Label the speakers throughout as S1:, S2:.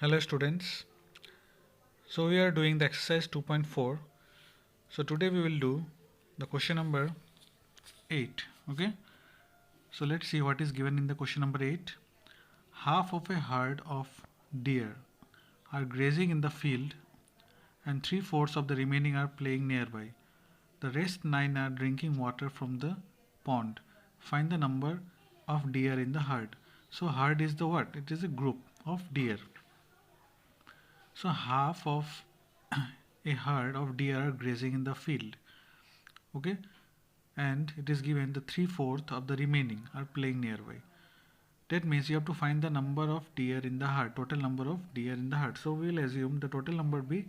S1: Hello students. So we are doing the exercise 2.4. So today we will do the question number 8. Okay. So let's see what is given in the question number 8. Half of a herd of deer are grazing in the field and 3/4 of the remaining are playing nearby. The rest 9 are drinking water from the pond. Find the number of deer in the herd. So herd is the what? It is a group of deer. So half of a herd of deer are grazing in the field. Okay, and it is given the 3/4 of the remaining are playing nearby. That means you have to find the number of deer in the herd, total number of deer in the herd. So we will assume the total number be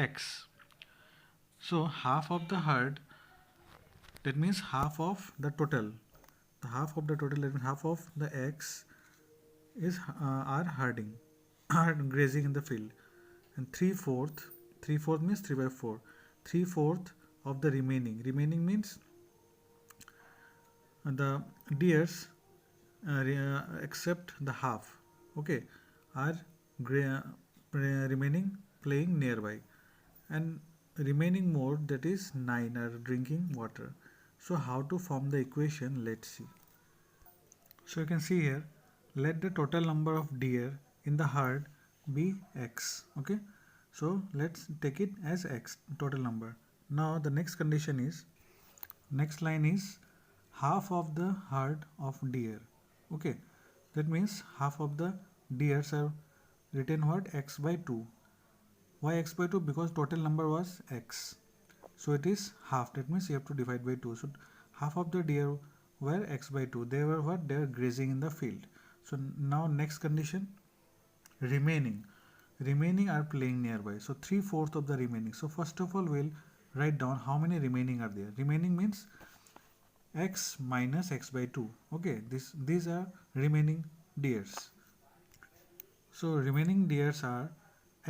S1: x. So half of the herd, that means half of the total. The half of the total, that means half of the x is are herding, are grazing in the field, and 3/4. 3/4 means 3/4. 3/4 of the remaining. Remaining means the deers except the half, okay, are remaining playing nearby, and remaining more, that is 9, are drinking water. So how to form the equation? Let's see. So you can see here, let the total number of deer in the herd be x. Okay, so let's take it as x, total number. Now the next condition is, next line is half of the herd of deer. Okay, that means half of the deers are written what? X by 2. Why x by 2? Because total number was x, so it is half. That means you have to divide by 2. So half of the deer were x by 2. They were what? They were grazing in the field. So now next condition, remaining. Remaining are playing nearby. So 3/4 of the remaining. So first of all we'll write down how many remaining are there. Remaining means x minus x by 2. Okay, these are remaining deers. So remaining deers are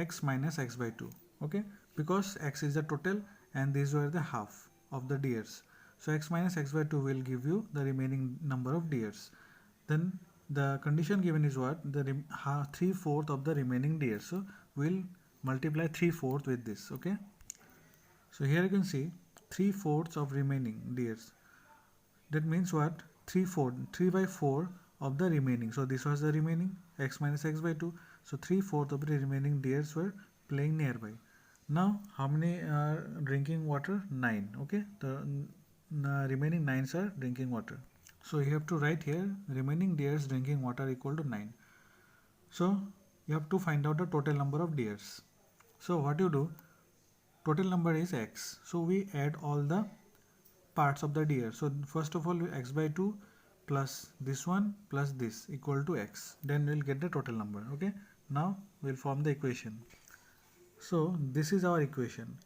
S1: x minus x by 2. Okay, because x is the total and these were the half of the deers. So x minus x by 2 will give you the remaining number of deers. Then the condition given is what? The 3/4 of the remaining deers. So we'll multiply 3/4 with this. Okay, so here you can see 3/4 of remaining deers. That means what? 3/4 of the remaining. So this was the remaining x minus x by 2. So 3/4 of the remaining deers were playing nearby. Now how many are drinking water? 9. Okay, the remaining 9s are drinking water. So you have to write here remaining deers drinking water equal to 9. So you have to find out the total number of deers. So what you do? Total number is x. So we add all the parts of the deer. So first of all x by 2 plus this one plus this equal to x. Then we'll get the total number. Okay. Now we'll form the equation. So this is our equation.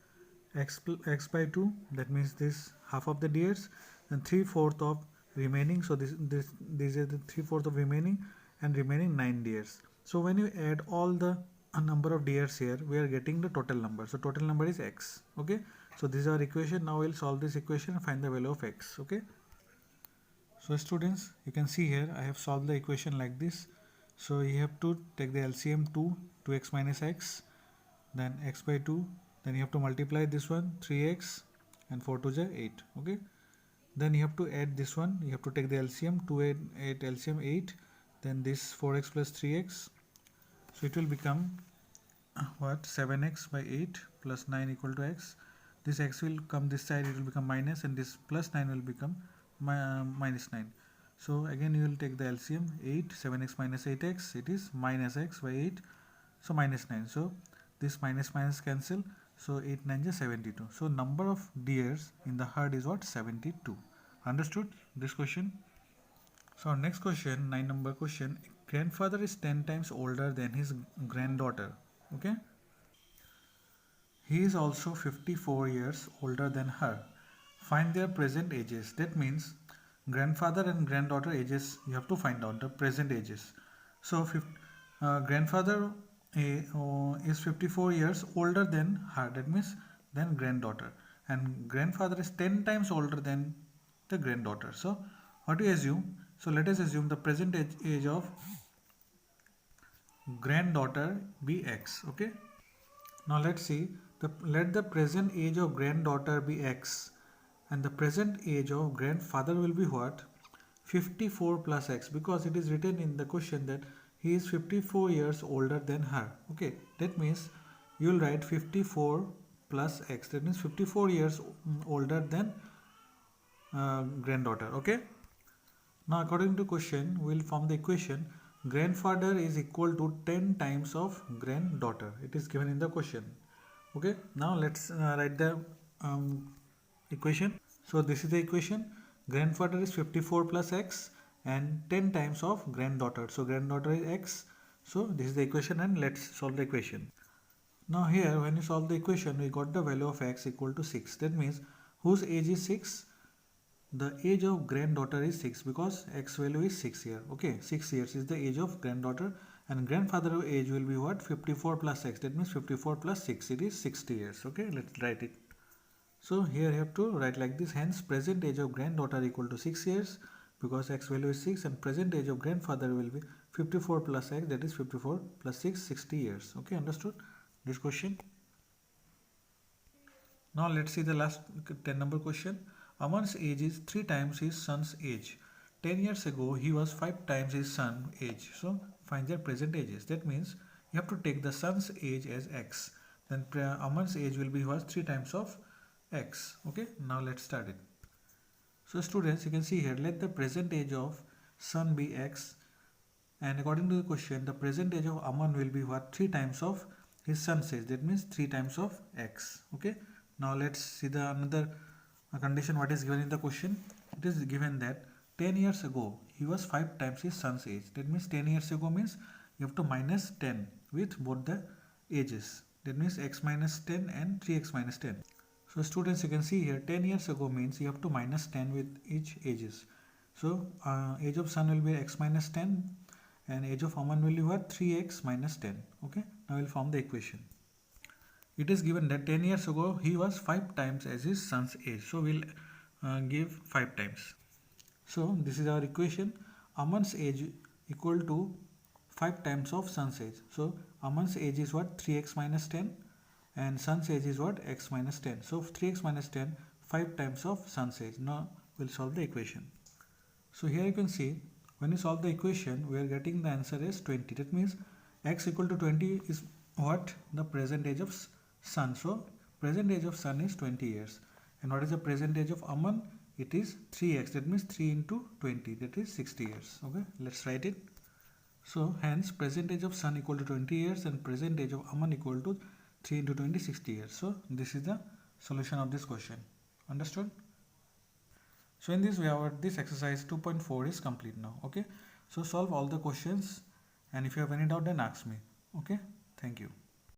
S1: X by 2, that means this half of the deers, and 3/4 of remaining. So these are the 3/4 of remaining, and remaining 9 deers. So when you add all the number of deers here, we are getting the total number. So total number is x. Okay, so this is our equation. Now we'll solve this equation and find the value of x. Okay, so students, you can see here I have solved the equation like this. So you have to take the LCM 2x minus x, then x by 2, then you have to multiply this one 3x, and 4 to the 8. Okay, then you have to add this one. You have to take the LCM 2 8 LCM 8, then this 4x plus 3x. So it will become what? 7x by 8 plus 9 equal to x. This x will come this side, it will become minus, and this plus 9 will become minus 9. So again you will take the LCM 8, 7x minus 8x, it is minus x by 8, so minus 9. So this minus minus cancel, so 8 9 is 72. So number of deers in the herd is what? 72. Understood this question? So next question, 9 number question. Grandfather is 10 times older than his granddaughter. Okay, he is also 54 years older than her. Find their present ages. That means grandfather and granddaughter ages, you have to find out the present ages. So grandfather is 54 years older than her. That means than granddaughter. And grandfather is 10 times older than the granddaughter. So what do you assume? So let us assume the present age of granddaughter be x. Okay. Now let's see. Let the present age of granddaughter be x, and the present age of grandfather will be what? 54 plus x, because it is written in the question that he is 54 years older than her. Okay, that means you will write 54 plus x. That means 54 years older than granddaughter. Okay. Now according to question, we will form the equation grandfather is equal to 10 times of granddaughter. It is given in the question. Okay. Now let's write the equation. So this is the equation. Grandfather is 54 plus x and 10 times of granddaughter. So granddaughter is x. So this is the equation, and let's solve the equation. Now here when you solve the equation, we got the value of x equal to 6. That means whose age is 6? The age of granddaughter is 6, because x value is 6 here. Okay, 6 years is the age of granddaughter, and grandfather age will be what? 54 plus x. That means 54 plus 6, it is 60 years. Okay, let's write it. So here you have to write like this. Hence present age of granddaughter equal to 6 years, because x value is 6, and present age of grandfather will be 54 plus x, that is 54 plus 6, 60 years. Okay, understood this question? Now let's see the last 10 number question. Aman's age is 3 times his son's age. 10 years ago he was 5 times his son's age. So find their present ages. That means you have to take the son's age as x. Then Aman's age will be was 3 times of x. Okay, now let's start it. So students, you can see here, let the present age of son be x, and according to the question, the present age of Aman will be what? 3 times of his son's age. That means 3 times of x. Okay, now let's see the another condition what is given in the question. It is given that 10 years ago he was 5 times his son's age. That means 10 years ago means you have to minus 10 with both the ages. That means x minus 10 and 3x minus 10. So students, you can see here 10 years ago means you have to minus 10 with each ages. So age of son will be x minus 10, and age of Aman will be what? 3x minus 10. Okay, now we'll form the equation. It is given that 10 years ago he was 5 times as his son's age. So we'll give 5 times. So this is our equation. Aman's age equal to 5 times of son's age. So Aman's age is what? 3x minus 10, and son's age is what? X minus 10. So 3x minus 10, 5 times of son's age. Now we'll solve the equation. So here you can see, when you solve the equation, we are getting the answer is 20. That means x equal to 20 is what? The present age of son. So present age of son is 20 years. And what is the present age of Aman? It is 3x. That means 3 into 20. That is 60 years. Okay, let's write it. So hence present age of son equal to 20 years, and present age of Aman equal to 3 into 20, 60 years. So this is the solution of this question. Understood? So in this way, this exercise 2.4 is complete now. Okay, so solve all the questions, and if you have any doubt, then ask me. Okay, thank you.